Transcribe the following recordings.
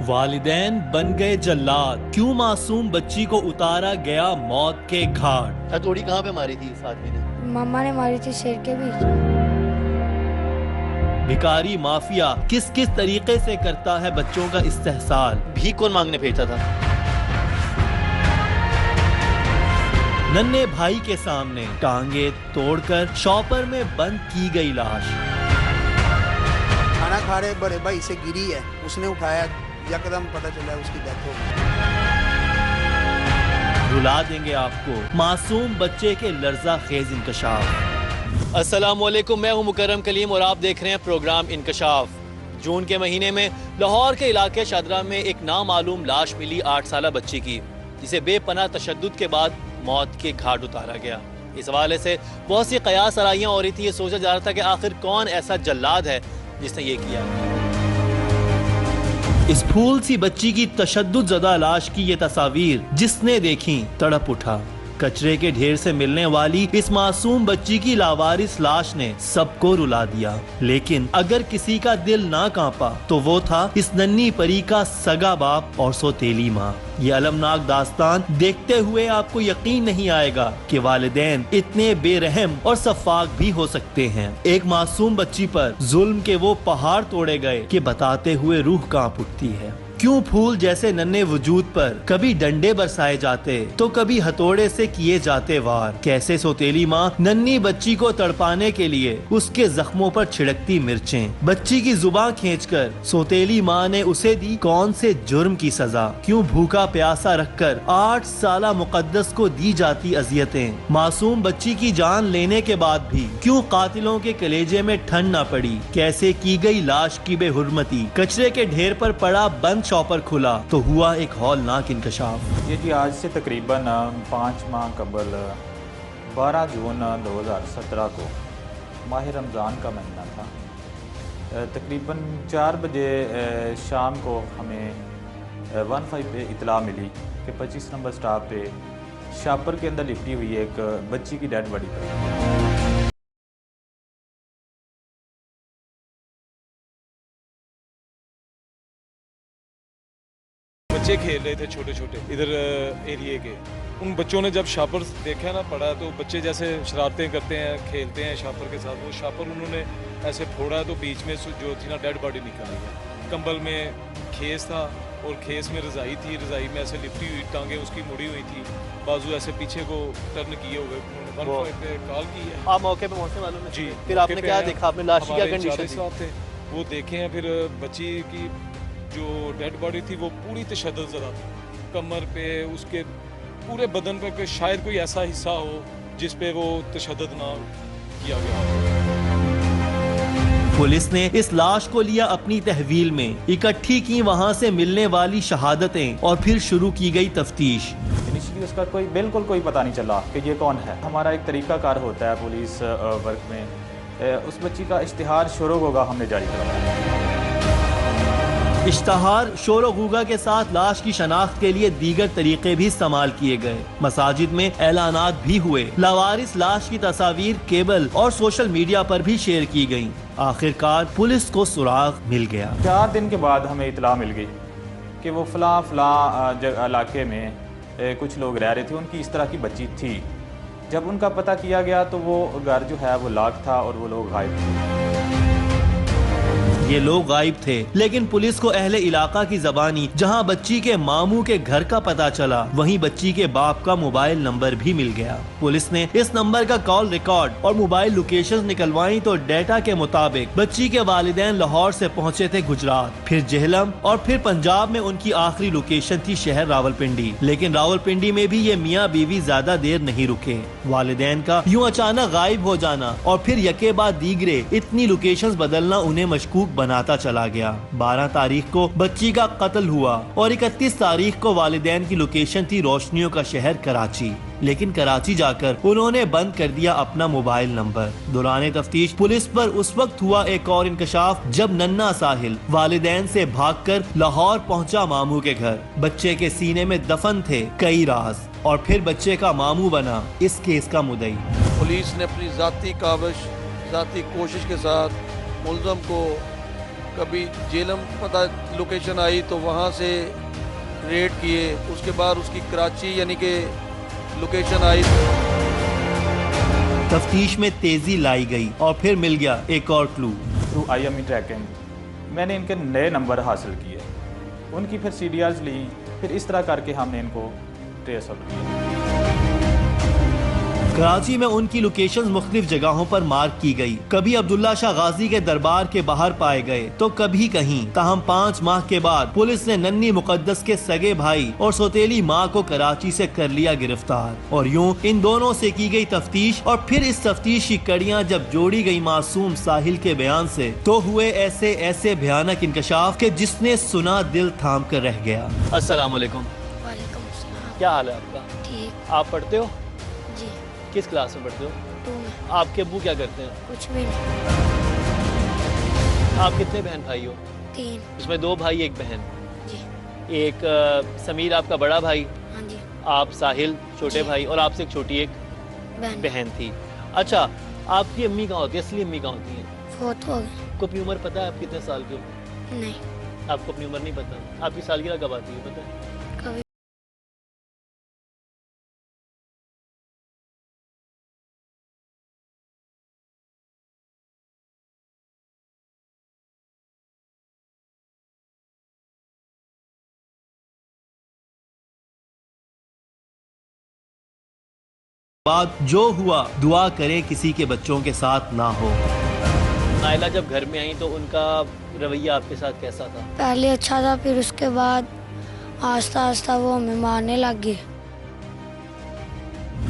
वालिदैन बन गए जल्लाद, क्यों मासूम बच्ची को उतारा गया मौत के घाट। हथौड़ी कहाँ पे मारी थी इस आदमी ने? मम्मा ने मारी थी सिर के बीच। भिखारी माफिया किस किस तरीके से करता है बच्चों का इस्तेहसाल। भीख कौन मांगने भेजता था? नन्हे भाई के सामने टांगे तोड़कर शॉपर में बंद की गई लाश। खाना खा रहे बड़े भाई से गिरी है, उसने उठाया, यकदम पता चला उसकी डेथ हो गई। रुला देंगे आपको मासूम बच्चे के लर्जा खेज इंकशाफ। अस्सलामुअलैकुम, मैं हूं मुकर्रम कलीम और आप देख रहे हैं प्रोग्राम इंकशाफ। जून के महीने में लाहौर के इलाके शादरा में एक नामालूम लाश मिली 8 साला बच्ची की, जिसे बेपनाह तशद्दुद के बाद मौत के घाट उतारा गया। इस हवाले से बहुत सी कयास आराइयां हो रही थी। ये सोचा जा रहा था कि आखिर कौन ऐसा जल्लाद है जिसने ये किया। इस फूल सी बच्ची की तशद्दुद ज़दा लाश की ये तस्वीर जिसने देखी तड़प उठा। कचरे के ढेर से मिलने वाली इस मासूम बच्ची की लावारिस लाश ने सबको रुला दिया, लेकिन अगर किसी का दिल ना कांपा तो वो था इस नन्ही परी का सगा बाप और सौतेली माँ। ये अलमनाक दास्तान देखते हुए आपको यकीन नहीं आएगा कि वालिदैन इतने बेरहम और सफाक भी हो सकते हैं। एक मासूम बच्ची पर जुल्म के वो पहाड़ तोड़े गए कि बताते हुए रूह कांप उठती है। क्यों फूल जैसे नन्हे वजूद पर कभी डंडे बरसाए जाते तो कभी हथौड़े से किए जाते वार। कैसे सौतेली माँ नन्ही बच्ची को तड़पाने के लिए उसके जख्मों पर छिड़कती मिर्चें। बच्ची की जुबान खींचकर सौतेली माँ ने उसे दी कौन से जुर्म की सजा। क्यों भूखा प्यासा रखकर 8 साला मुकद्दस को दी जाती अजियतें। मासूम बच्ची की जान लेने के बाद भी क्यों कातिलों के कलेजे में ठंड न पड़ी। कैसे की गई लाश की बेहुरमती। कचरे के ढेर पर पड़ा बंद शॉपर खुला तो हुआ एक हौलनाक इंकशाफ। ये जी आज से तकरीबन 5 माह कबल 12 जून 2017 को माह रमज़ान का महीना था। तकरीबन 4 बजे शाम को हमें 15 पे इतला मिली कि 25 नंबर स्टॉप पे शॉपर के अंदर लिपटी हुई एक बच्ची की डेड बॉडी पड़ी। बच्चे खेल रहे थे छोटे छोटे इधर एरिए के। उन बच्चों ने जब शापर देखा ना पड़ा तो बच्चे जैसे शरारतें करते हैं, खेलते हैं शापर के साथ। वो शापर उन्होंने ऐसे फोड़ा तो बीच में जो थी ना डेड बॉडी निकल आई। कंबल में खेस था और खेस में रज़ाई थी, रज़ाई में ऐसे लिपटी हुई, टांगे उसकी मुड़ी हुई थी, बाजू ऐसे पीछे को टर्न किए हुए। उन्होंने 1 पे कॉल की है। आप मौके पे पहुंचे मालूम है? जी। फिर आपने क्या देखा? आपने लाश की क्या कंडीशन थी? वो देखे हैं, फिर बच्ची की जो डेड बॉडी थी वो पूरी तशद्दुद ज़दा थी। कमर पे, उसके पूरे बदन पे कि शायद कोई ऐसा हिस्सा हो जिस पे वो तशद्दुद ना किया गया हो। पुलिस ने इस लाश को लिया अपनी तहवील में, इकट्ठी की वहां से मिलने वाली शहादतें और फिर शुरू की गई तफ्तीश। इनिशियली उसका बिल्कुल कोई पता नहीं चला कि ये कौन है। हमारा एक तरीकाकार होता है पुलिस वर्क में, उस बच्ची का इश्तिहार शोरो गोगा हमने जारी करवाया। इश्तहार शोरो गुगा के साथ लाश की शनाख्त के लिए दीगर तरीके भी इस्तेमाल किए गए। मसाजिद में ऐलानात भी हुए। लावारिस लाश की तस्वीर केबल और सोशल मीडिया पर भी शेयर की गईं। आखिरकार पुलिस को सुराग मिल गया। 4 दिन के बाद हमें इतला मिल गई कि वो फला इलाके में कुछ लोग रह रहे थे, उनकी इस तरह की बच्ची थी। जब उनका पता किया गया तो वो घर जो है वो लाक था और वो लोग गायब थे। ये लोग गायब थे, लेकिन पुलिस को अहले इलाका की जबानी जहां बच्ची के मामू के घर का पता चला, वहीं बच्ची के बाप का मोबाइल नंबर भी मिल गया। पुलिस ने इस नंबर का कॉल रिकॉर्ड और मोबाइल लोकेशंस निकलवाई तो डेटा के मुताबिक बच्ची के वालिदैन लाहौर से पहुंचे थे गुजरात, फिर जेहलम और फिर पंजाब में उनकी आखिरी लोकेशन थी शहर रावलपिंडी। लेकिन रावलपिंडी में भी ये मियाँ बीवी ज्यादा देर नहीं रुके। वालिदैन का यूँ अचानक गायब हो जाना और फिर यके बाद दीगरे इतनी लोकेशंस बदलना उन्हें मशकूक बनाता चला गया। 12 तारीख को बच्ची का कत्ल हुआ और 31 तारीख को वालिदैन की लोकेशन थी रोशनियों का शहर कराची। लेकिन कराची जाकर उन्होंने बंद कर दिया अपना मोबाइल नंबर। दौरान तफ्तीश पुलिस पर उस वक्त हुआ एक और इंकशाफ जब नन्ना साहिल वालिदैन से भागकर लाहौर पहुंचा मामू के घर। बच्चे के सीने में दफन थे कई राज और फिर बच्चे का मामू बना इस केस का मुद्दई। पुलिस ने अपनी जाती काविश, जाती कोशिश के साथ मुल्ज़म को कभी जेलम पता लोकेशन आई तो वहाँ से रेड किए, उसके बाद उसकी कराची यानी कि लोकेशन आई। तफ्तीश में तेजी लाई गई और फिर मिल गया एक और क्लू। थ्रू IME ट्रैकिंग मैंने इनके नए नंबर हासिल किए, उनकी फिर CDRs ली, फिर इस तरह करके हमने इनको ट्रेस आउट किया। कराची में उनकी लोकेशंस मुख्तलिफ जगहों पर मार्क की गई। कभी अब्दुल्ला शाह गाजी के दरबार के बाहर पाए गए तो कभी कहीं। ताहम 5 माह के बाद पुलिस ने नन्ही मुकद्दस के सगे भाई और सौतेली मां को कराची से कर लिया गिरफ्तार। और यूं इन दोनों से की गई तफ्तीश और फिर इस तफ्तीश की कड़ियां जब जोड़ी गई मासूम साहिल के बयान से तो हुए ऐसे ऐसे भयानक इंकशाफ के जिसने सुना दिल थाम कर रह गया। अस्सलाम वालेकुम। वालेकुम सलाम। क्या हाल है आपका? ठीक। आप पढ़ते हो? जी। किस क्लास में पढ़ते हो? 2 में। आपके अब्बू क्या करते हैं? कुछ भी नहीं। आप कितने बहन भाई हो? 3। उसमें 2 भाई 1 बहन। जी। एक समीर आपका बड़ा भाई, हाँ जी। आप साहिल छोटे जी। भाई, और आपसे एक छोटी एक बहन थी। अच्छा, आपकी अम्मी कहाँ होती है? असली अम्मी कहाँ होती है? फोत हो गए। आपको अपनी उम्र पता है? आप कितने साल के हो? नहीं। आपको अपनी उम्र नहीं पता? आपकी सालगिरह कब आती है पता है? कभी। बाद जो हुआ दुआ करे किसी के बच्चों के साथ ना हो। नायला जब घर में आई तो उनका रवैया आपके साथ कैसा था? पहले अच्छा था, फिर उसके बाद आस्ता आस्ता वो हमें मारने लग गए।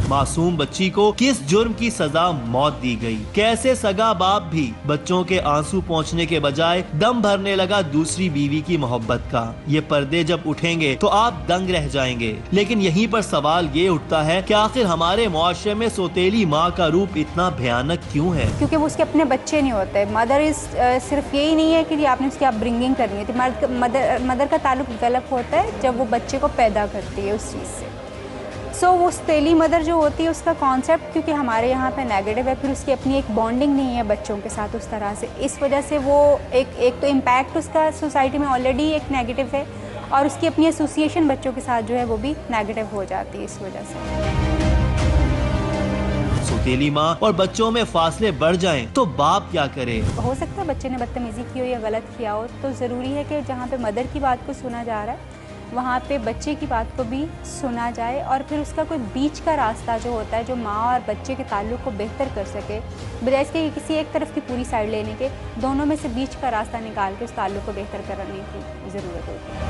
मासूम बच्ची को किस जुर्म की सजा मौत दी गई? कैसे सगा बाप भी बच्चों के आंसू पहुंचने के बजाय दम भरने लगा दूसरी बीवी की मोहब्बत का? ये पर्दे जब उठेंगे तो आप दंग रह जाएंगे। लेकिन यहीं पर सवाल ये उठता है कि आखिर हमारे मुआशरे में सौतेली माँ का रूप इतना भयानक क्यों है? क्योंकि वो उसके अपने बच्चे नहीं होते। मदर इज सिर्फ यही नहीं है कि आपने उसकी अपब्रिंगिंग करनी होती। मदर का ताल्लुक डेवलप होता है जब वो बच्चे को पैदा करती है उस चीज़ से। सो वो सौतेली मदर जो होती है उसका कॉन्सेप्ट क्योंकि हमारे यहाँ पे नेगेटिव है, फिर उसकी अपनी एक बॉन्डिंग नहीं है बच्चों के साथ उस तरह से। इस वजह से वो एक तो इम्पैक्ट उसका सोसाइटी में ऑलरेडी एक नेगेटिव है और उसकी अपनी एसोसिएशन बच्चों के साथ जो है वो भी नेगेटिव हो जाती है इस वजह से। सौतेली माँ और बच्चों में फासले बढ़ जाएं तो बाप क्या करे? हो सकता है बच्चे ने बदतमीजी की हो या गलत किया हो, तो ज़रूरी है कि जहाँ पे मदर की बात को सुना जा रहा है वहाँ पे बच्चे की बात को भी सुना जाए और फिर उसका कोई बीच का रास्ता जो होता है जो माँ और बच्चे के ताल्लुक़ को बेहतर कर सके, बजाय इसके किसी एक तरफ की पूरी साइड लेने के, दोनों में से बीच का रास्ता निकाल के उस ताल्लुक़ को बेहतर करने की ज़रूरत होती है।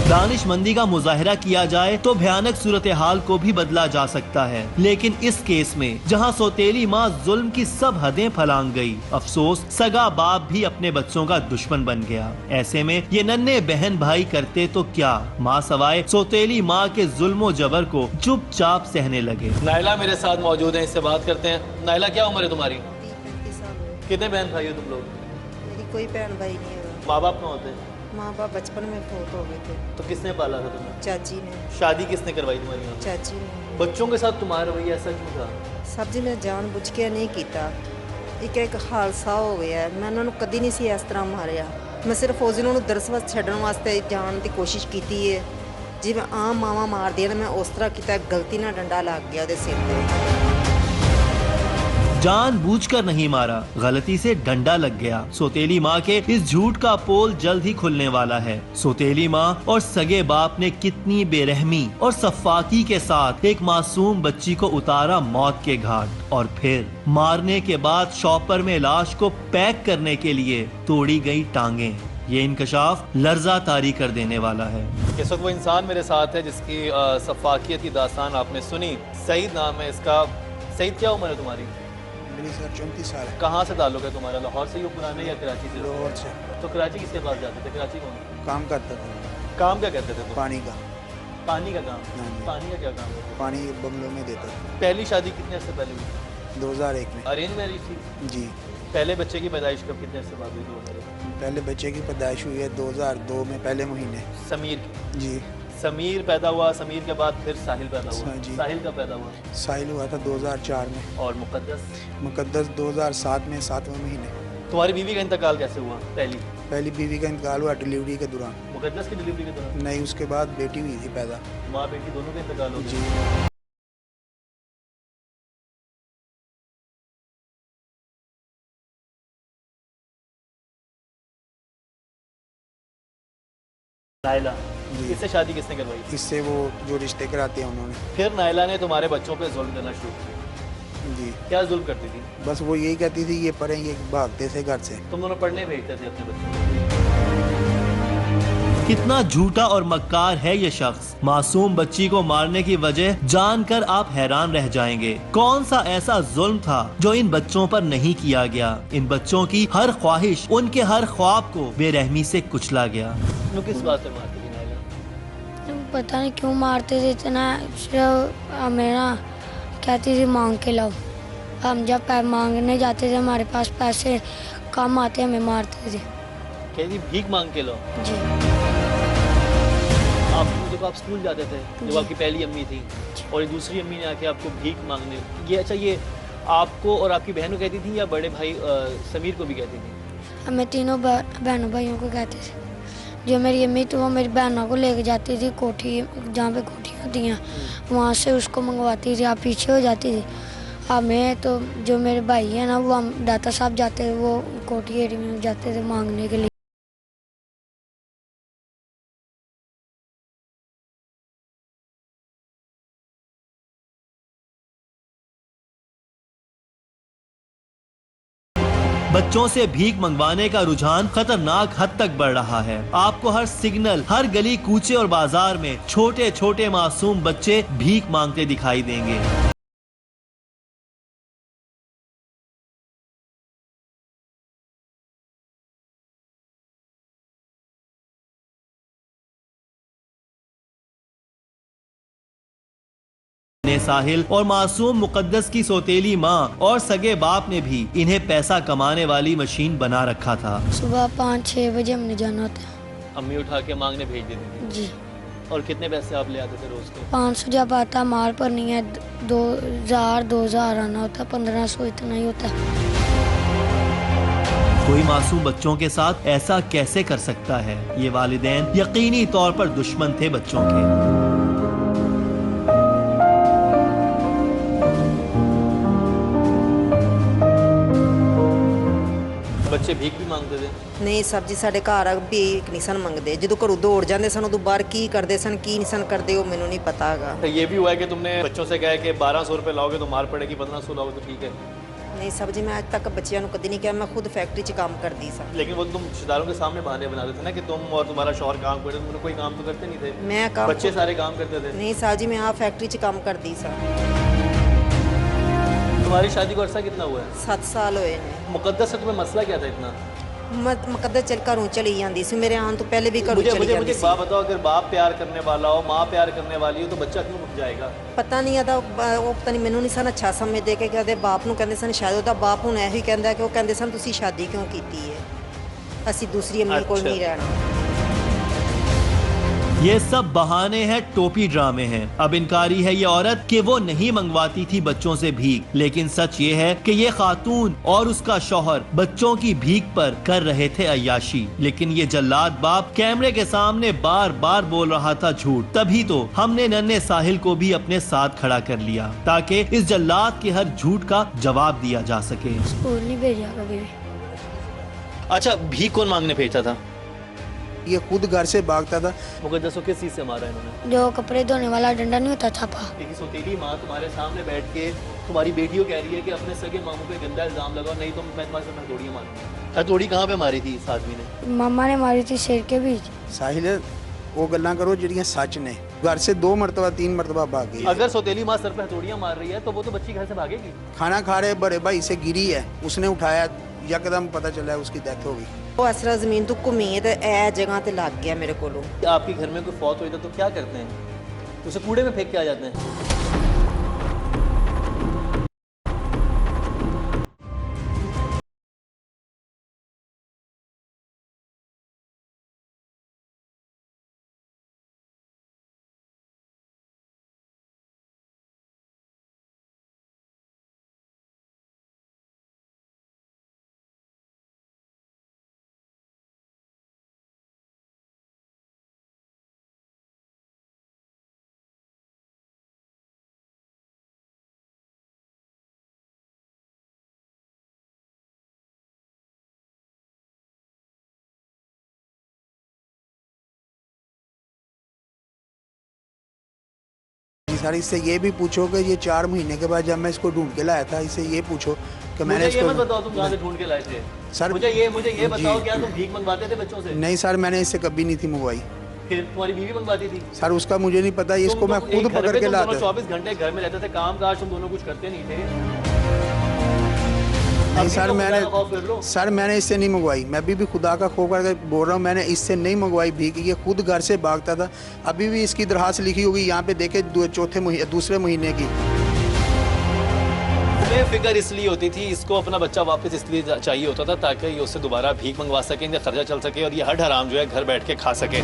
दानिशमंदी का मुजाहिरा किया जाए तो भयानक सूरत हाल को भी बदला जा सकता है। लेकिन इस केस में जहां सौतेली माँ जुल्म की सब हदें फलांग गई, अफसोस सगा बाप भी अपने बच्चों का दुश्मन बन गया। ऐसे में ये नन्हे बहन भाई करते तो क्या? माँ सवाए सौतेली माँ के जुल्म जबर को चुपचाप सहने लगे। नायला मेरे साथ मौजूद है, इससे बात करते हैं। नायला, क्या उम्र है तुम्हारी? 35 साल हुए। कितने बहन भाई हो तुम लोग? मेरी कोई बहन भाई नहीं है। माँ बाप कहाँ होते हैं? माँ बाप बचपन में फोत हो गए थे। तो किसने पाला था तुम्हें? चाची ने। शादी किसने करवाई तुम्हारी यहाँ? चाची ने। बच्चों के साथ तुम्हारा रवैया ऐसा क्यों था? सब जी मैं जान बुझ के नहीं किया। एक हादसा हो गया, मैं उन्होंने कभी नहीं सी इस तरह मारिया। मैं सिर्फ उस दिन दरअसल छड्डण वास्ते जान की कोशिश की है। जिवें आम मावा मारदी है, मैं उस तरह किया, गलती ना डंडा लग गया सिर पे। जानबूझकर नहीं मारा, गलती से डंडा लग गया। सौतेली माँ के इस झूठ का पोल जल्द ही खुलने वाला है। सौतेली माँ और सगे बाप ने कितनी बेरहमी और सफाकी के साथ एक मासूम बच्ची को उतारा मौत के घाट, और फिर मारने के बाद शॉपर में लाश को पैक करने के लिए तोड़ी गई टांगे। ये इंकशाफ लर्जा तारी कर देने वाला है। इस वक्त वो इंसान मेरे साथ है जिसकी सफाकियत की दास्तान आपने सुनी। सईद नाम है इसका। सईद, क्या उम्र है तुम्हारी? मेरी सर 34 साल है। कहाँ से ताल्लुक है तुम्हारा? लाहौर से ही हो पुराने या कराची से? लाहौर से। तो कराची किसके पास जाते थे? कराची कौन काम करता था। काम क्या करते थे तुम? पानी का। पानी का काम? हाँ जी। पानी का क्या काम करते थे? पानी बंगलों में देता था। पहली शादी कितने अर्से पहले हुई? 2001 में। अरेंज मैरिज थी? जी। पहले बच्चे की पैदाइश कब, कितने अर्से बाद हुई? 2001। पहले बच्चे की पैदाइश हुई है 2002 में, पहले महीने। समीर की? जी। समीर पैदा हुआ, समीर के बाद फिर साहिल पैदा हुआ। जी। साहिल का पैदा हुआ? साहिल हुआ था 2004 में। और मुकद्दस? मुकद्दस 2007 में 7वें महीने। तुम्हारी बीवी का इंतकाल कैसे हुआ? पहली बीवी का इंतकाल हुआ डिलीवरी के दौरान। मुकद्दस की डिलीवरी के दौरान? नहीं, उसके बाद बेटी हुई थी पैदा। माँ बेटी दोनों का इंतकाल हो जी। गया। नायला, जी। इससे शादी किसने करवाई? इससे वो जो रिश्ते कराते हैं उन्होंने। फिर नायला ने तुम्हारे बच्चों पे जुल्म करना शुरू किया। जी। क्या जुल्म करती थी? बस वो यही कहती थी ये पढ़ें, ये भागते थे घर से। तुम दोनों पढ़ने भेजते थे अपने बच्चों को। कितना झूठा और मक्कार है ये शख्स। मासूम बच्ची को मारने की वजह जानकर आप हैरान रह जाएंगे। कौन सा ऐसा जुल्म था जो इन बच्चों पर नहीं किया गया? इन बच्चों की हर ख्वाहिश, उनके हर ख्वाब को बेरहमी से कुचला गया। तुम किस बात पे मारती थी नायला? पता नहीं क्यों मारते थे इतना। सिर्फ हमें ना कहती थी मांग के लाओ। हम जब मांगने जाते थे हमारे पास पैसे कम आते, हमें मारते थे। कहती भीख मांग के लो। जी। जब आप स्कूल जाते थे, जब आपकी पहली अम्मी थी और दूसरी अम्मी ने आके आपको भीख मांगने, ये अच्छा ये आपको और आपकी बहन को कहती थी या बड़े भाई समीर को भी कहती थी? हमें तीनों बहनों भाइयों को कहते थे। जो मेरी अम्मी थी वो मेरी बहनों को लेके जाती थी कोठी, जहाँ पे कोठी होती हैं वहाँ से उसको मंगवाती थी। आप पीछे हो जाती थी। हमें तो जो मेरे भाई हैं ना वो हम दाता साहब जाते थे, वो कोठी एरिया में जाते थे मांगने के लिए। बच्चों से भीख मंगवाने का रुझान खतरनाक हद तक बढ़ रहा है। आपको हर सिग्नल, हर गली कूचे और बाजार में छोटे छोटे मासूम बच्चे भीख मांगते दिखाई देंगे। साहिल और मासूम मुकद्दस की सौतेली माँ और सगे बाप ने भी इन्हें पैसा कमाने वाली मशीन बना रखा था। सुबह 5-6 बजे हमने जाना होता है। अम्मी उठा के मांगने भेज देती थी? जी। और कितने पैसे आप ले आते थे रोज के? 500 जब आता, माल पर नहीं है 2000 आना होता, 1500 इतना ही होता है। कोई मासूम बच्चों के साथ ऐसा कैसे कर सकता है? ये वालिदैन यकीनी तौर पर दुश्मन थे बच्चों के। बच्चे भीख भी मांगते थे? ਨਹੀਂ ਸਾਹਿਬ ਜੀ, ਸਾਡੇ ਘਰ ਆ ਭੀਖ ਨਹੀਂ ਸਨ ਮੰਗਦੇ। ਜਦੋਂ ਘਰੋਂ ਦੌੜ ਜਾਂਦੇ ਸਨ ਉਦੋਂ ਬਾਹਰ ਕੀ ਕਰਦੇ ਸਨ ਕੀ ਨਹੀਂ ਸਨ ਕਰਦੇ ਉਹ ਮੈਨੂੰ नहीं पता ਹੈਗਾ। ये भी हुआ है कि तुमने बच्चों से कहा कि 1200 रुपए लाओगे तो मार पड़ेगी, 1500 लाओगे तो ठीक है? ਨਹੀਂ ਸਾਹਿਬ ਜੀ, ਮੈਂ ਅੱਜ ਤੱਕ ਬੱਚਿਆਂ ਨੂੰ ਕਦੀ ਨਹੀਂ ਕਿਹਾ। ਮੈਂ ਖੁਦ ਫੈਕਟਰੀ 'ਚ ਕੰਮ करदी ਸਾਂ। लेकिन वो तुम रिश्तेदारों के सामने बहाने बनाते थे ना कि तुम और तुम्हारा शौहर काम करते थे, तुम कोई काम तो करते नहीं थे? मैं काम बच्चे सारे काम करते थे? नहीं साहब जी, मैं आप फैक्ट्री 'ਚ ਕੰਮ करदी ਸਾਂ। तुम्हारी शादी को अरसा कितना हुआ है? 7 साल ਹੋਏ ਨੇ। मुकद्दस से तुम्हें मसला क्या था इतना? मुकद्दस चल घरों चली जाती सी। मेरे आने तो पहले भी घरों मुझे चली मुझे जाती मुझे सी। बाप बताओ, अगर बाप प्यार करने वाला हो, माँ प्यार करने वाली हो तो बच्चा क्यों रुक जाएगा? पता नहीं आता वो पता नहीं मैनू नहीं सन अच्छा समझते कि कहते बाप नूं कहंदे सन शायद ਉਹਦਾ बाप ਹੁਣ ਇਹੋ ਹੀ ਕਹਿੰਦਾ ਕਿ ਉਹ ਕਹਿੰਦੇ ਸਨ ਤੁਸੀਂ शादी क्यों ਕੀਤੀ है, ਅਸੀਂ दूसरी अम्मी कोल नहीं रहना। ये सब बहाने हैं, टोपी ड्रामे हैं। अब इनकारी है ये औरत कि वो नहीं मंगवाती थी बच्चों से भीख, लेकिन सच ये है कि ये खातून और उसका शौहर बच्चों की भीख पर कर रहे थे अय्याशी। लेकिन ये जल्लाद बाप कैमरे के सामने बार बार बोल रहा था झूठ। तभी तो हमने नन्हे साहिल को भी अपने साथ खड़ा कर लिया ताकि इस जल्लाद के हर झूठ का जवाब दिया जा सके। स्कूल नहीं भेजा कभी भी। अच्छा, भीख कौन मांगने भेजता था? ये खुद घर से भागता था। मुकद्दस को किस चीज़ से मारा इन्होंने? जो कपड़े धोने वाला डंडा नहीं होता छापा। देखिए, सौतेली माँ तुम्हारे सामने बैठ के तुम्हारी बेटी को कह रही है कि अपने सगे मामू पे गंदा इल्जाम लगाओ, नहीं तो मैं तुम्हारे साथ हथौड़ियाँ मारूंगी। हथौड़ी कहाँ पे मारी थी इस आदमी ने? मामा ने मारी थी सिर के बीच। साहिल वो गल्लां करो जिहड़ियां सच ने। घर से 2 मरतबा 3 मरतबा भाग गई। अगर सौतेली माँ सर पे हथौड़ियाँ मार रही है तो वो तो बच्ची घर से भागेगी। खाना खा रहे बड़े भाई से गिरी है, उसने उठाया, यकदम पता चला है उसकी डेथ हो गई। वो इस तरह ज़मीन तो घूमी है तो ए जगह ते लग गया मेरे को। आपके घर में कोई फौत हुई था तो क्या करते हैं? उसे कूड़े में फेंक के आ जाते हैं? सर, इससे ये भी पूछो कि ये 4 महीने के बाद जब मैं इसको ढूंढ के लाया था, इससे ये पूछो कि मैंने मुझे ये इसको मत बताओ तुम कहाँ से ढूंढ के लाए थे सर। मुझे ये बताओ, जी। क्या तुम भीख मंगवाते थे बच्चों से? नहीं सर, मैंने इससे कभी नहीं थी मंगवाई। फिर तुम्हारी बीवी मंगवाती थी? सर उसका मुझे नहीं पता, इसको मैं खुद पकड़ के लाता। 24 घंटे घर में रहते थे, काम काज तुम दोनों कुछ करते नहीं थे? नहीं सर, मैंने इससे नहीं मंगवाई। मैं अभी भी खुदा का खौफ करके बोल रहा हूँ, मैंने इससे नहीं मंगवाई भीख। ये खुद घर से भागता था। अभी भी इसकी दरखास्त लिखी होगी, यहाँ पे देखे दूसरे महीने की। फिक्र इसलिए होती थी, इसको अपना बच्चा वापस इसलिए चाहिए होता था ताकि ये उससे दोबारा भीख मंगवा सके, इनका खर्चा चल सके और ये हर हराम जो है घर बैठ के खा सके।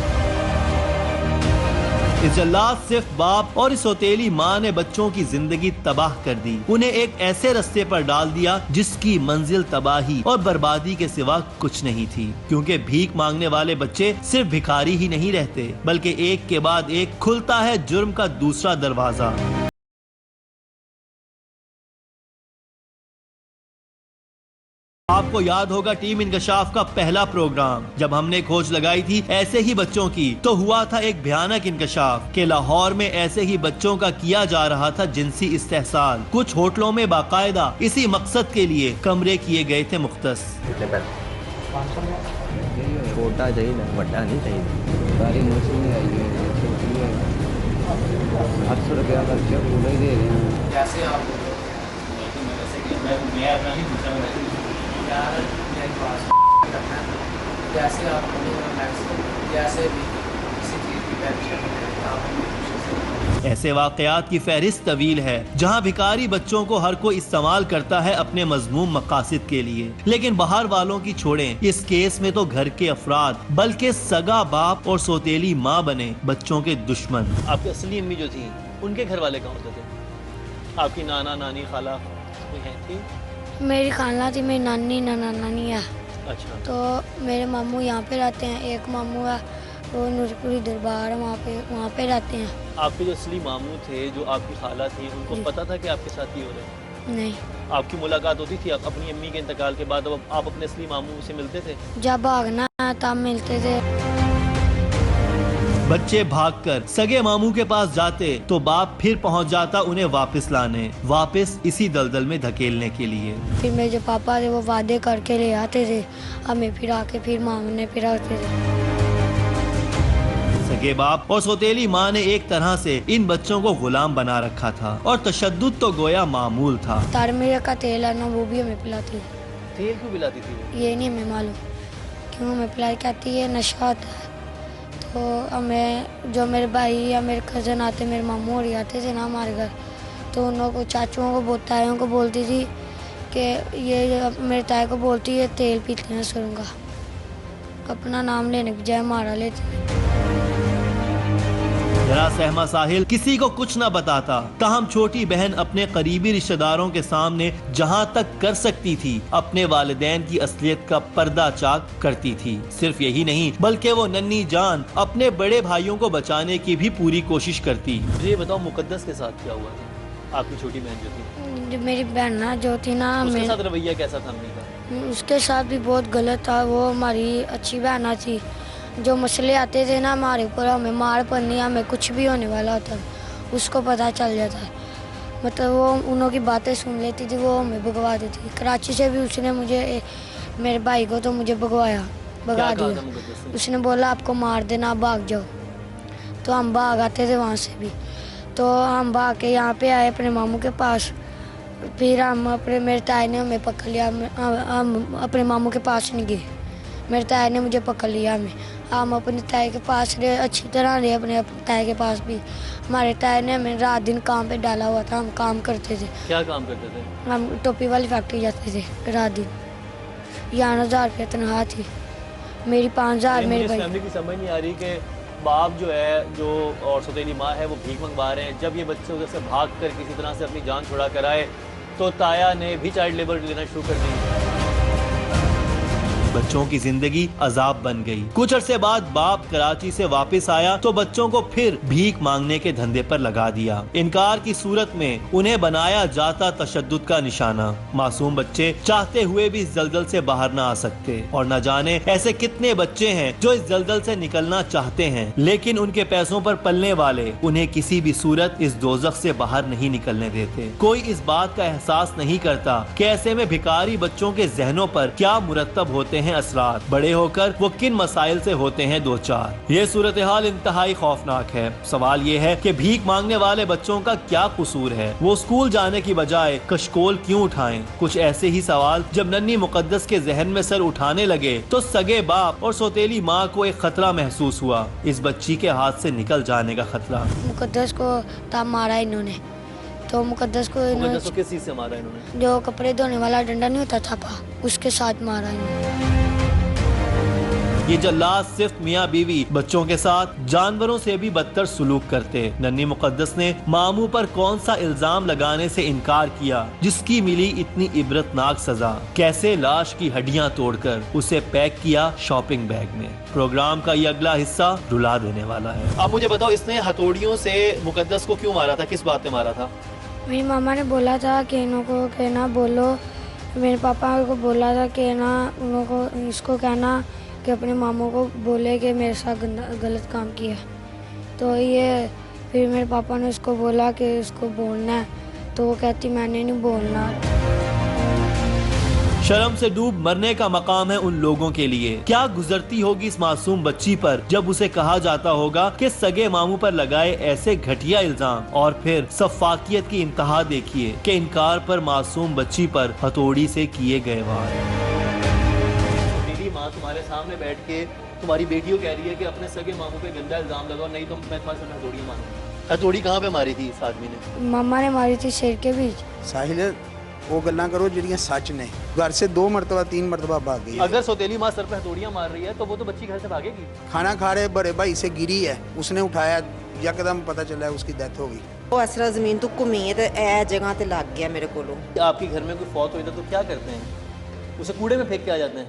इस जल्लाद सिर्फ बाप और इस सौतेली माँ ने बच्चों की जिंदगी तबाह कर दी। उन्हें एक ऐसे रास्ते पर डाल दिया जिसकी मंजिल तबाही और बर्बादी के सिवा कुछ नहीं थी, क्योंकि भीख मांगने वाले बच्चे सिर्फ भिखारी ही नहीं रहते, बल्कि एक के बाद एक खुलता है जुर्म का दूसरा दरवाजा। आपको याद होगा टीम इंकशाफ का पहला प्रोग्राम जब हमने खोज लगाई थी ऐसे ही बच्चों की, तो हुआ था एक भयानक इंकशाफ कि लाहौर में ऐसे ही बच्चों का किया जा रहा था जिनसी इस्तेहसाल। कुछ होटलों में बाकायदा इसी मकसद के लिए कमरे किए गए थे मुख्तस। छोटा चाहिए ना, बड़ा नहीं चाहिए। सारी मशीनें आई है, 800 रुपया खर्चा पूरा ही दे रहे हैं। कैसे आप जैसे आप जैसे भी किसी चीज़ की टेंशन है। ऐसे वाकयात की फहरिस्त तवील है जहां भिखारी बच्चों को हर कोई इस्तेमाल करता है अपने मजमूम मकासिद के लिए, लेकिन बाहर वालों की छोड़ें, इस केस में तो घर के अफराद बल्कि सगा बाप और सौतेली माँ बने बच्चों के दुश्मन। आपकी असली अम्मी जो थी उनके घर वाले कहाँ होते थे? आपकी नाना नानी खाला कोई है थी? मेरी खाला थी, मेरी नानी नानी है। अच्छा। तो मेरे मामू यहाँ पे रहते हैं, एक मामू है वो नूरपुरी दरबार है, वहाँ पे रहते हैं। आपके जो असली मामू थे, जो आपकी खाला थी, उनको पता था कि आपके साथ ये हो रहा है? नहीं। आपकी मुलाकात होती थी अपनी अम्मी के इंतकाल के बाद? आप अपने असली मामू से मिलते थे? जब भागना तब मिलते थे। बच्चे भागकर सगे मामू के पास जाते तो बाप फिर पहुंच जाता उन्हें वापस लाने, वापस इसी दलदल में धकेलने के लिए। फिर मेरे जो पापा थे वो वादे करके ले आते थे, हमें फिर आके फिर मांगने फिर आते थे। सगे बाप और सौतेली माँ ने एक तरह से इन बच्चों को गुलाम बना रखा था और तशद्दुद तो गोया मामूल था। तारमीरा का तेल है ना, वो भी हमें पिलाती। तेल क्यों पिलाती थी? ये नहीं हमें मालूम क्यों हमें पिलाई, कहती है नशा होता है। तो हमें जो मेरे भाई या मेरे कज़न आते, मेरे मामू और आते थे ना हमारे घर, तो उन लोगों को, चाचुओं को, तायों को बोलती थी कि ये मेरे ताए को बोलती है तेल पीते हैं सुरंग का, अपना नाम लेने की बजाय मारा लेते। जरा सहमा साहिल किसी को कुछ न बताता, ताहम छोटी बहन अपने करीबी रिश्तेदारों के सामने जहां तक कर सकती थी अपने वालिदैन की असलियत का पर्दा चाक करती थी। सिर्फ यही नहीं बल्कि वो नन्ही जान अपने बड़े भाइयों को बचाने की भी पूरी कोशिश करती। ये बताओ मुकद्दस के साथ क्या हुआ था? आपकी छोटी बहन जो थी, मेरी बहन ना जो थी ना, उसके साथ रवैया कैसा था अम्मी का? उसके साथ भी बहुत गलत था। वो हमारी अच्छी बहना थी, जो मसले आते थे ना हमारे ऊपर, हमें मार पड़नी, हमें कुछ भी होने वाला होता उसको पता चल जाता है। मतलब वो उन्हों की बातें सुन लेती थी, वो हमें भगवा देती थी। कराची से भी उसने मुझे, मेरे भाई को तो मुझे भगा दिया। उसने बोला आपको मार देना, आप भाग जाओ। तो हम भाग आते थे वहाँ से भी। तो हम भाग के यहाँ पे आए अपने मामू के पास। फिर हम मेरे ताए ने हमें पकड़ लिया। हम अपने मामू के पास नहीं गए, मेरे ताए ने मुझे पकड़ लिया। हम अपने ताए के पास रहे, अच्छी तरह रहे अपने ताए के पास भी। हमारे ताए ने हमें रात दिन काम पे डाला हुआ था, हम काम करते थे। क्या काम करते थे? हम टोपी वाली फैक्ट्री जाते थे रात दिन। 11,000 रुपये तनख्वाह थी मेरी, 5,000 मेरे भाई। फैमिली की समझ नहीं आ रही कि बाप जो है, जो और सौतेली माँ है, वो भीख मंगवा रहे हैं। जब ये बच्चे उधर से भाग कर किसी तरह से अपनी जान छुड़ा कर आए तो ताया ने भी चाइल्ड लेबर लेना शुरू कर दी। बच्चों की जिंदगी अजाब बन गई। कुछ अरसे बाद बाप कराची से वापस आया तो बच्चों को फिर भीख मांगने के धंधे पर लगा दिया। इनकार की सूरत में उन्हें बनाया जाता तशद्दुद का निशाना। मासूम बच्चे चाहते हुए भी इस दलदल से बाहर न आ सकते और न जाने ऐसे कितने बच्चे हैं जो इस दलदल से निकलना चाहते हैं, लेकिन उनके पैसों पर पलने वाले उन्हें किसी भी सूरत इस दोज़ख से बाहर नहीं निकलने देते। कोई इस बात का एहसास नहीं करता कि ऐसे में भिखारी बच्चों के जहनों पर क्या मुरतब होते हैं असरात, बड़े होकर वो किन मसाइल से होते हैं दो चार। ये सूरत हाल इंतहाई खौफनाक है। सवाल ये है कि भीख मांगने वाले बच्चों का क्या कसूर है, वो स्कूल जाने की बजाय कशकोल क्यों उठाएं? कुछ ऐसे ही सवाल जब नन्ही मुकद्दस के जहन में सर उठाने लगे तो सगे बाप और सौतेली माँ को एक खतरा महसूस हुआ, इस बच्ची के हाथ से निकल जाने का खतरा। मुकद्दस को तब मारा इन्होंने, तो मुकद्दस को किस चीज से मारा इन्होंने? जो कपड़े धोने वाला डंडा नहीं होता था, उसके साथ मारा इन्होंने। ये जल्लाद सिर्फ मियाँ बीवी बच्चों के साथ जानवरों से भी बदतर सुलूक करते। नन्ही मुकद्दस ने मामू पर कौन सा इल्जाम लगाने से इनकार किया जिसकी मिली इतनी इबरतनाक सजा? कैसे लाश की हड्डियां तोड़कर उसे पैक किया शॉपिंग बैग में? प्रोग्राम का ये अगला हिस्सा रुला देने वाला है। आप मुझे बताओ, इसने हथौड़ियों से मुकद्दस को क्यों मारा था, किस बात पे मारा था? मेरी मामा ने बोला था कि इन्हों को कहना बोलो, मेरे पापा को बोला था कि ना उन्हों को इसको कहना कि अपने मामू को बोले कि मेरे साथ गलत काम किया। तो ये फिर मेरे पापा ने उसको बोला कि इसको बोलना है, तो वो कहती मैंने नहीं बोलना। शर्म से डूब मरने का मकाम है उन लोगों के लिए। क्या गुजरती होगी इस मासूम बच्ची पर जब उसे कहा जाता होगा कि सगे मामू पर लगाए ऐसे घटिया इल्जाम, और फिर सफाकियत की इंतहा देखिए कि इनकार पर मासूम बच्ची पर हथौड़ी से किए गए वार। तुम्हारे सामने बैठ के तुम्हारी बेटियों कह रही है कि अपने सगे मामू पे गंदा इल्जाम लगाओ, नहीं तो मैं तुम्हारे सामने हथौड़ी मारूंगा। हथौड़ी कहाँ पे मारी थी इस आदमी ने? मामा ने मारी थी सिर के बीच। साहिल वो गल्ला करो जिहड़ियां सच ने। घर से 2 मरतबा 3 मरतबा भाग गई। अगर सौतेली माँ सर पे हथौड़ियां मार रही है तो वो तो बच्ची घर से भागेगी। खाना खा रहे बड़े भाई से गिरी है, उसने उठाया, यकदम पता चला उसकी डेथ हो गई। वो असरा जमीन तो घूमी है तो ए जगह ते लग गया मेरे को। आपके घर में कोई फौत हुई तो क्या करते हैं? उसे कूड़े में फेंक के आ जाते हैं।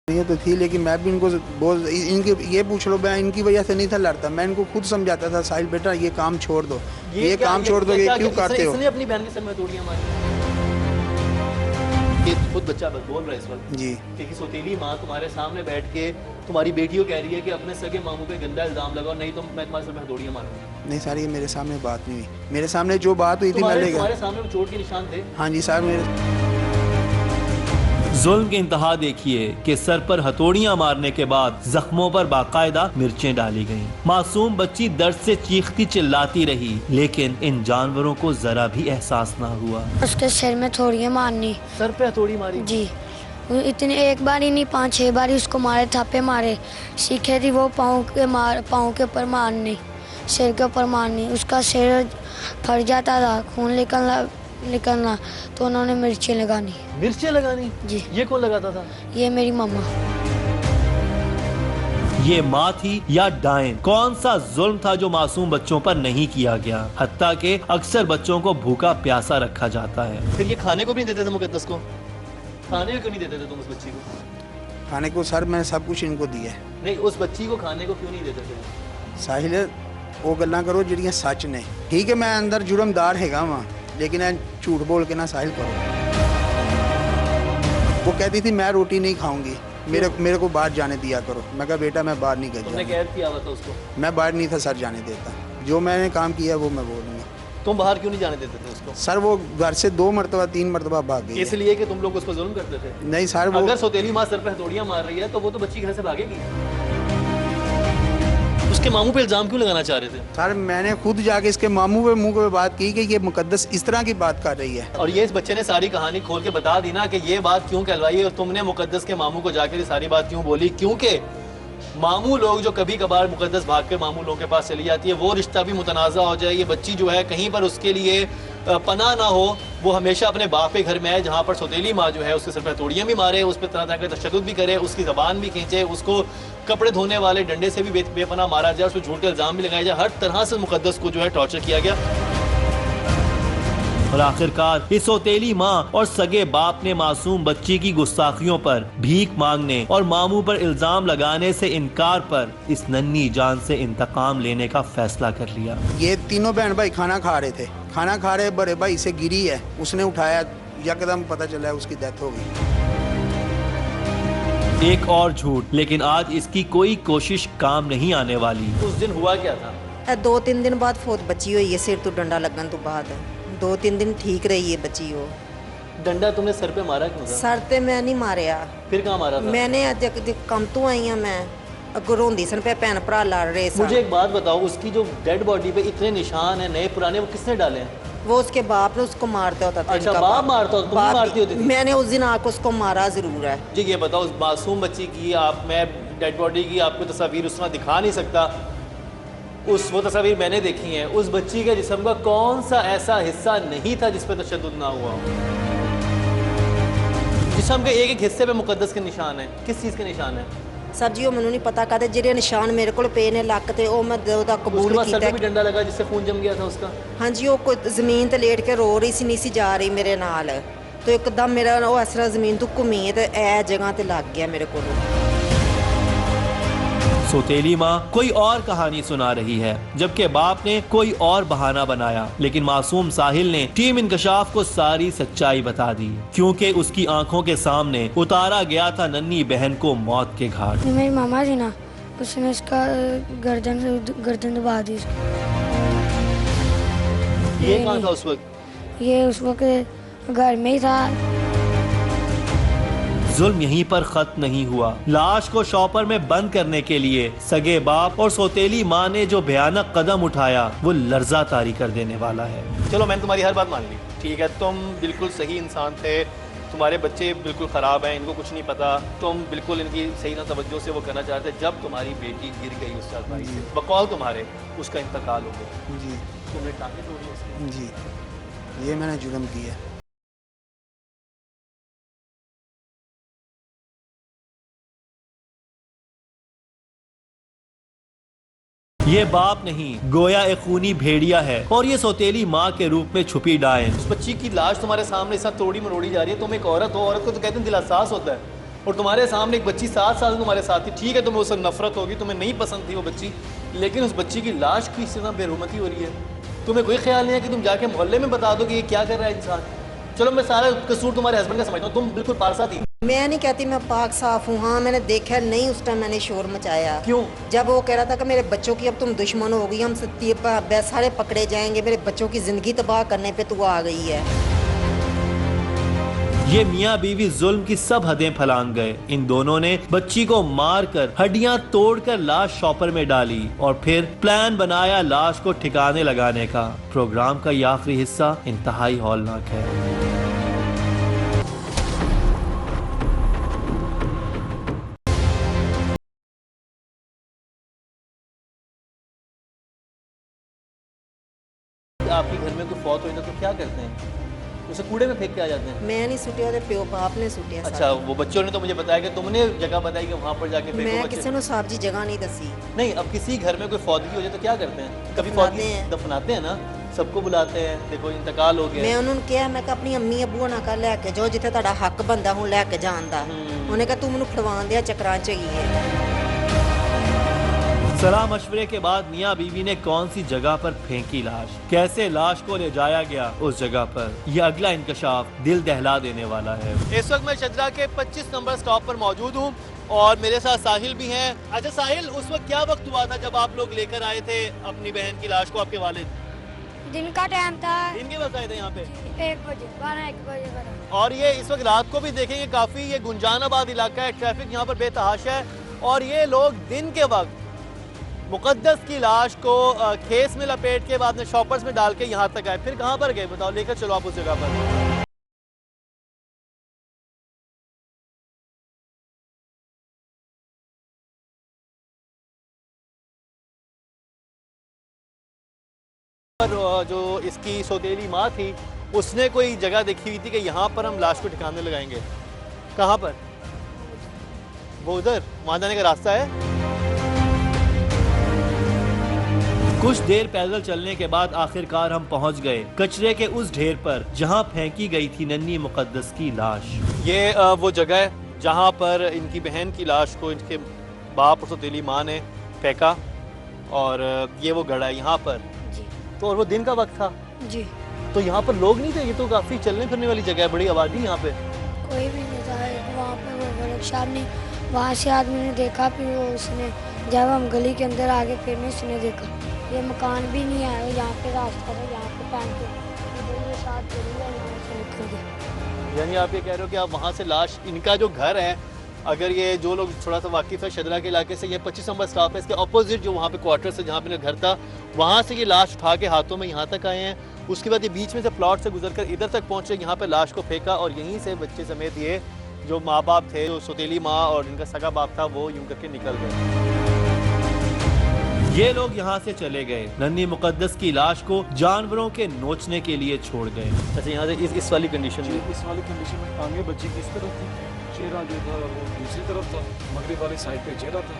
ये तो थी, लेकिन मैं भी इनको बहुत इनके ये पूछ लो, मैं इनकी वजह से नहीं था लड़ता, मैं इनको खुद समझाता था साहिल बेटा ये काम छोड़ दो, ये काम छोड़ दो, ये क्यों करते हो? इसने अपनी बहन के सर में हथौड़ियां मारी। ये खुद बच्चा बोल रहा है इस वक्त जी कि सौतेली माँ तुम्हारे सामने बैठ के तुम्हारी बेटियों कह रही है कि अपने सगे मामू पे गंदा इल्जाम लगाओ, नहीं तो मैं तुम्हारे सर में हथौड़ियां मारूंगा। नहीं सर, ये मेरे सामने बात नहीं हुई। मेरे सामने जो बात हुई थी तुम्हारे सामने चोट के निशान थे। हाँ जी सर, मेरे जुल्म की इंतहा देखिए कि सर पर हथौड़ियां मारने के बाद जख्मों पर बाकायदा मिर्चें डाली गईं। मासूम बच्ची दर्द से चीखती चिल्लाती रही, लेकिन इन जानवरों को जरा भी एहसास ना हुआ। उसके सिर में हथौड़ियां मारनी। सर पे हथौड़ी मारी? जी, इतने एक बार ही नहीं 5-6 बार उसको मारे, थापे मारे। सीखे थी वो पाँव के ऊपर मारनी, सिर के ऊपर मारनी। उसका सिर फट जाता था, खून निकलना, तो उन्होंने मिर्चें लगानी। मिर्चें लगानी? जी। ये कौन लगाता था? ये मेरी मम्मा। ये माँ थी या डायन? कौन सा जुल्म था जो मासूम बच्चों पर नहीं किया गया? हत्ता के अक्सर बच्चों को भूखा प्यासा रखा जाता है। फिर ये खाने को भी नहीं देते थे मुकद्दस को? खाने को क्यों नहीं देते थे तुम उस बच्ची को? खाने को सर मैंने सब कुछ इनको दिया है। नहीं, उस बच्ची को खाने को क्यों नहीं देते थे? साहिल वो गल्ला करो जिहड़ियां सच ने। ठीक है मैं अंदर जुर्मदार हैगा वहाँ, लेकिन झूठ बोल के ना साहिल करो। वो कहती थी मैं रोटी नहीं खाऊंगी, मेरे को बाहर जाने दिया करो। मैं कहा बेटा मैं बाहर नहीं गया। तुमने कैद किया हुआ था उसको? मैं बाहर नहीं था सर जाने देता, जो मैंने काम किया वो मैं बोलूँगा। तुम बाहर क्यों नहीं जाने देते थे उसको? सर वो घर से 2 मरतबा 3 मरतबा भाग गई। इसलिए कि तुम लोग उसको जुल्म करते थे? नहीं सर, वो अगर सौतेली माँ सर पे हथौड़ियां मार रही है तो वो तो बच्ची घर से भागेगी। उसके मामू पे इल्जाम क्यों लगाना चाह रहे थे? सर मैंने खुद जाके इसके मामू पे मुंह पे बात की कि ये मुकद्दस इस तरह की बात कर रही है। और ये इस बच्चे ने सारी कहानी खोल के बता दी ना कि ये बात क्यों कहलवाई और तुमने मुकद्दस के मामू को जाकर ये सारी बात क्यों बोली, क्योंकि मामू लोग जो कभी कभार मुकद्दस भाग के मामू लोगों के पास चली जाती है, वो रिश्ता भी मुतनाज़ा हो जाए, ये बच्ची जो है कहीं पर उसके लिए पनाह ना हो, वो हमेशा अपने बाप के घर में है जहाँ पर सौतेली माँ जो है उसके सर पर तोड़ियाँ भी मारे, उस पर तरह तरह के तशद्दुद भी करे, उसकी ज़बान भी खींचे, उसको कपड़े धोने वाले डंडे से भी बेपनाह मारा जाए, उसको झूठ का इल्ज़ाम भी लगाया जाए, हर तरह से मुकद्दस को जो है टॉर्चर किया गया। और आखिरकार इस सौतेली माँ और सगे बाप ने मासूम बच्ची की गुस्ताखियों पर, भीख मांगने और मामू पर इल्जाम लगाने से इनकार पर इस नन्ही जान से इंतकाम लेने का फैसला कर लिया। ये तीनों बहन भाई खाना खा रहे थे, खाना खा रहे बड़े भाई से गिरी है, उसने उठाया, यकदम पता चला उसकी डेथ हो गई। एक और झूठ, लेकिन आज इसकी कोई कोशिश काम नहीं आने वाली। उस दिन हुआ क्या था? 2-3 दिन बाद फौत बची हुई है, सिर तो डंडा लगन तो बाद 2-3 दिन ठीक रही है बची। वो डंडा तुमने सर पे मारा क्यों था? सर ते मैं नहीं मारिया। फिर कहाँ मारा था? मैंने अज कम तो आई हूँ, मैं रोंदी सन पे भैन भरा लड़ रहे सन। मुझे एक बात बताओ, उसकी जो डेड बॉडी पे इतने निशान है नए पुराने, वो किसने डाले हैं? वो उसके बाप ने उसको मारता होता था। अच्छा, बाप मारता होता? तुम मारती होती थी? मैंने उस दिन आकर उसको मारा जरूर है। जी ये बताओ, उस मासूम बच्ची की मैं डेड बॉडी की आपको तस्वीर उस तरह दिखा नहीं सकता, वो तस्वीर मैंने देखी है। उस बच्ची के जिस्म का कौन सा ऐसा हिस्सा नहीं था जिस पर तशद्दुद ना हुआ? जिस्म के एक एक हिस्से पे मुकद्दस के निशान है। किस चीज़ के निशान है? सर जी वो मैंने नहीं पता, कहते जिहड़े निशान मेरे को पे ने लक ते ओ मैं ओदा कबूल कीता। सर पे भी डंडा लगा जिससे खून जम गया था उसका? हाँ जी, वो कोई ज़मीन ते लेट के रो रही सी, नहीं सी जा रही मेरे नाल, तो एकदम मेरा वो इस तरह ज़मीन तो घूमी है तो ए जगह ते लग गया मेरे को। सौतेली माँ कोई और कहानी सुना रही है, जबकि बाप ने कोई और बहाना बनाया, लेकिन मासूम साहिल ने टीम इंकशाफ को सारी सच्चाई बता दी, क्योंकि उसकी आंखों के सामने उतारा गया था नन्ही बहन को मौत के घाट। मेरी मामा थी ना, उसने इसका गर्दन दबा दी। ये कहाँ था उस वक्त? ये उस वक्त घर में ही था। जुल्म यहीं पर खत्म नहीं हुआ। लाश को शॉपर में बंद करने के लिए सगे बाप और सौतेली माँ ने जो भयानक कदम उठाया वो लर्जा तारी कर देने वाला है। चलो मैंने तुम्हारी हर बात मान ली, ठीक है, तुम बिल्कुल सही इंसान थे, तुम्हारे बच्चे बिल्कुल ख़राब हैं, इनको कुछ नहीं पता, तुम बिल्कुल इनकी सही ना तवज्जो से वो करना चाहते। जब तुम्हारी बेटी गिर गई उस चारपाई से, बकौल तुम्हारे उसका इंतकाल हो गया जी, तुमने टाँगे तोड़ी उसकी? जी, ये मैंने जुल्म किया। ये बाप नहीं, गोया एक खूनी भेड़िया है और ये सौतेली माँ के रूप में छुपी डायन। उस बच्ची की लाश तुम्हारे सामने इस तोड़ी मरोड़ी जा रही है, तुम एक औरत हो, औरत को तो कहते हैं दिल हसास होता है, और तुम्हारे सामने एक बच्ची 7 साल तुम्हारे साथ थी, ठीक है तुम्हें उससे नफरत होगी, तुम्हें नहीं पसंद थी वो बच्ची, लेकिन उस बच्ची की लाश की इस तरह बेरुमती हो रही है, तुम्हें कोई ख्याल नहीं है कि तुम जाके मोहल्ले में बता दो कि ये क्या कर रहा है इंसान? चलो मैं सारा कसूर तुम्हारे हस्बैंड का समझता हूँ, तुम बिल्कुल पारसा थी। मैं नहीं कहती मैं पाक साफ हूँ, हाँ मैंने देखा नहीं, उस टाइम मैंने शोर मचाया। क्यों? जब वो कह रहा था कि मेरे बच्चों की अब तुम दुश्मन हो गई, हम सारे पकड़े जाएंगे, मेरे बच्चों की जिंदगी तबाह करने पे तू आ गई है। ये मियाँ बीवी जुल्म की सब हदें फलांग गए। इन दोनों ने बच्ची को मारकर हड्डियां तोड़कर लाश शॉपर में डाली और फिर प्लान बनाया लाश को ठिकाने लगाने का। प्रोग्राम का ये आखिरी हिस्सा इंतहाई हौलनाक है। आपके घर में कोई फौत हो तो क्या करते हैं? उसे कूड़े में फेंक के आ जाते हैं? मैं नहीं सुटिया, तो प्यो बाप ने सुटिया। अच्छा, वो बच्चों ने तो मुझे बताया कि तुमने जगह बताई कि वहाँ पर जाके फेंको। मैं किसी ने साहब जी जगह नहीं दसी। नहीं, अब किसी घर में कोई फौतगी हो जाए तो क्या करते हैं? कभी फौतगी दफनाते हैं ना, सबको बुलाते हैं, देखो इंतकाल हो गया। मैं उन्होंने कहा, मैं अपनी अम्मी अबू ना कर लैके जाओ, जिथे तुहाडा हक बनदा हूं लैके जान दा। उन्होंने कहा तू मैनू खिलवान दिया चक्रां च गई है। सलाह मशवरे के बाद मियाँ बीवी ने कौन सी जगह पर फेंकी लाश, कैसे लाश को ले जाया गया उस जगह पर, यह अगला इंकशाफ दिल दहला देने वाला है। इस वक्त मैं शजरा के 25 नंबर स्टॉप पर मौजूद हूँ और मेरे साथ साहिल भी हैं। अच्छा साहिल, उस वक्त क्या वक्त हुआ था जब आप लोग लेकर आए थे अपनी बहन की लाश को? आपके वालिद? दिन का टाइम था। दिन के वक्त आए थे यहाँ पे? 1 बजे, 12-1 बजे। और ये इस वक्त रात को भी देखेंगे, काफी ये गुंजानाबाद इलाका है, ट्रैफिक यहाँ पर बेतहाशा है, और ये लोग दिन के वक्त मुकद्दस की लाश को खेस में लपेट के बाद में शॉपर्स में डाल के यहाँ तक आए, फिर कहाँ पर गए बताओ, लेकर चलो आप उस जगह पर। जो इसकी सौतेली माँ थी उसने कोई जगह देखी हुई थी कि यहाँ पर हम लाश को ठिकाने लगाएंगे। कहाँ पर? वो उधर वहाँ जाने का रास्ता है। कुछ देर पैदल चलने के बाद आखिरकार हम पहुंच गए कचरे के उस ढेर पर जहां फेंकी गई थी नन्ही मुकद्दस की लाश। ये वो जगह है जहां पर इनकी बहन की लाश को इनके बाप और सौतेली माँ ने फेंका, और ये वो गड़ा है यहाँ पर। जी। तो और वो दिन का वक्त था जी। तो यहाँ पर लोग नहीं थे? ये तो काफी चलने फिरने वाली जगह है, बड़ी आबादी यहाँ पे। कोई भी नहीं था वहाँ पे। वो बड़े साहब ने वहाँ से आदमी ने देखा, फिर वो उसने जब हम गली के अंदर आगे फिर नहीं उसने देखा ये मकान भी नहीं आया, यहाँ पे रास्ता था, यहाँ पे टांग के साथ से निकल गए। यानी आप ये कह रहे हो कि आप वहाँ से लाश, इनका जो घर है, अगर ये जो लोग थोड़ा सा वाकिफ है शदरा के इलाके से, ये 25 नंबर स्टॉप है, इसके अपोजिट जो वहाँ पे क्वार्टर से जहाँ पे घर था, वहाँ से ये लाश उठा के हाथों में यहाँ तक आए हैं। उसके बाद ये बीच में से प्लॉट से गुजर कर इधर तक पहुँचे, यहाँ पे लाश को फेंका, और यहीं से बच्चे समेत ये जो माँ बाप थे, जो सौतेली माँ और इनका सगा बाप था, वो यूं करके निकल गए। ये लोग यहाँ से चले गए, नन्ही मुकद्दस की लाश को जानवरों के नोचने के लिए छोड़ गए। अच्छा, यहाँ से इस वाली कंडीशन में, इस वाली कंडीशन में टांगे बच्ची की इस तरफ थी, चेहरा जो था वो दूसरी तरफ था, मगरिब वाली साइड पे चेहरा था,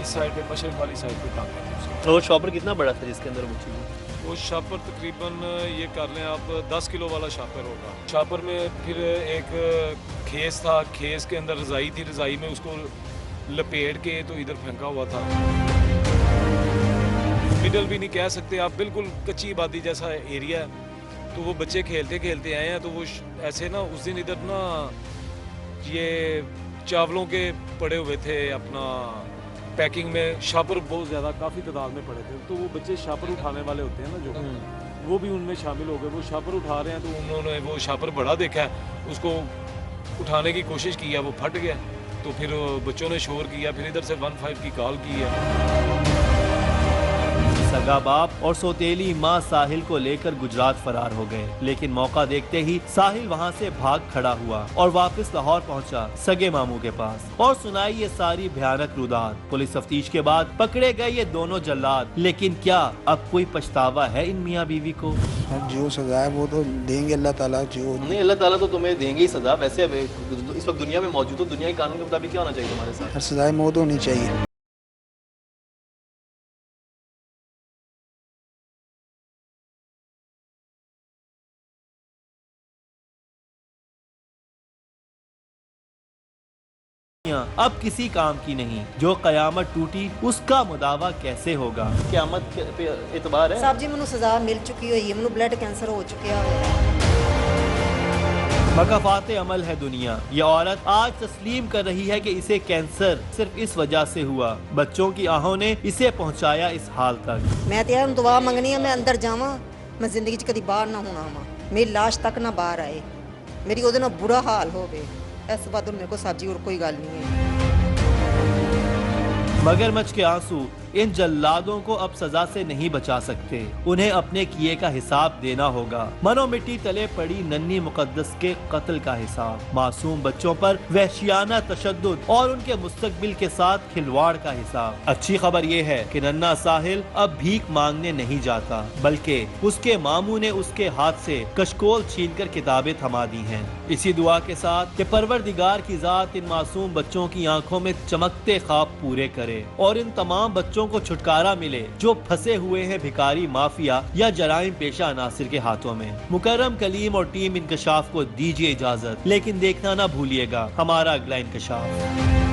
इस साइड पे मशरक वाली साइड पे टांगे थी। और शॉपर कितना बड़ा था जिसके अंदर बच्ची थी? वो शापर तकरीबन ये कर लें आप 10 किलो वाला शापर होगा। शापर में फिर एक खेस था, खेस के अंदर रज़ाई थी, रज़ाई में उसको लपेट के तो इधर फेंका हुआ था। मिडल भी नहीं कह सकते आप, बिल्कुल कच्ची आबादी जैसा एरिया है। तो वो बच्चे खेलते खेलते आए हैं, तो वो ऐसे ना उस दिन इधर ना ये चावलों के पड़े हुए थे, अपना पैकिंग में शापर बहुत ज़्यादा काफ़ी तादाद में पड़े थे। तो वो बच्चे शापर उठाने वाले होते हैं ना जो, वो भी उनमें शामिल हो गए। वो शापर उठा रहे हैं तो उन्होंने वो शापर बड़ा देखा है, उसको उठाने की कोशिश की है, वो फट गया। तो फिर बच्चों ने शोर किया, फिर इधर से 15 की कॉल की है। सगा बाप और सौतेली माँ साहिल को लेकर गुजरात फरार हो गए, लेकिन मौका देखते ही साहिल वहाँ से भाग खड़ा हुआ और वापस लाहौर पहुँचा सगे मामू के पास और सुनाई ये सारी भयानक रुदात। पुलिस तफ्तीश के बाद पकड़े गए ये दोनों जल्लाद, लेकिन क्या अब कोई पछतावा है इन मियाँ बीवी को? जो सजा है वो तो देंगे अल्लाह ताला। जो नहीं, अल्लाह ताला तो तुम्हें देंगे ही सजा। वैसे अब इस वक्त दुनिया में मौजूद हो, दुनिया के कानून के मुताबिक क्या होना चाहिए तुम्हारे साथ? हर सजाए मौत होनी चाहिए। अब किसी काम की नहीं, जो कयामत टूटी उसका मुदावा कैसे होगा? क़यामत पे एतबार है? साहब जी मैनू सजा मिल चुकी हुई है, मैनू ब्लड कैंसर हो चुका है। मकाफात अमल है दुनिया। ये औरत आज तस्लीम कर रही है कि इसे कैंसर सिर्फ इस वजह से हुआ, बच्चों की आहों ने इसे पहुंचाया इस हाल तक। मैं तो यार दुआ मंगनी है, मैं अंदर जावा, मैं जिंदगी च कदी बाहर ना होना वा, मेरी लाश तक ना बाहर आए, मेरी ओदे नाल बुरा हाल होवे। इस बात मेरे को साहब जी और कोई गल नहीं है। मगरमच्छ के आंसू इन जल्लादों को अब सजा से नहीं बचा सकते, उन्हें अपने किए का हिसाब देना होगा। मनो मिट्टी तले पड़ी नन्ही मुकद्दस के कत्ल का हिसाब, मासूम बच्चों पर वहशियाना तशद्दुद और उनके मुस्तकबिल के साथ खिलवाड़ का हिसाब। अच्छी खबर ये है कि नन्हा साहिल अब भीख मांगने नहीं जाता, बल्कि उसके मामू ने उसके हाथ से कशकोल छीनकर किताबें थमा दी हैं। इसी दुआ के साथ कि परवरदिगार की जात इन मासूम बच्चों की आंखों में चमकते ख्वाब पूरे करे और इन तमाम बच्चों को छुटकारा मिले जो फंसे हुए हैं भिखारी माफिया या जराइम पेशा अनासिर के हाथों में। मुकर्रम कलीम और टीम इंकशाफ को दीजिए इजाजत, लेकिन देखना ना भूलिएगा हमारा अगला इंकशाफ।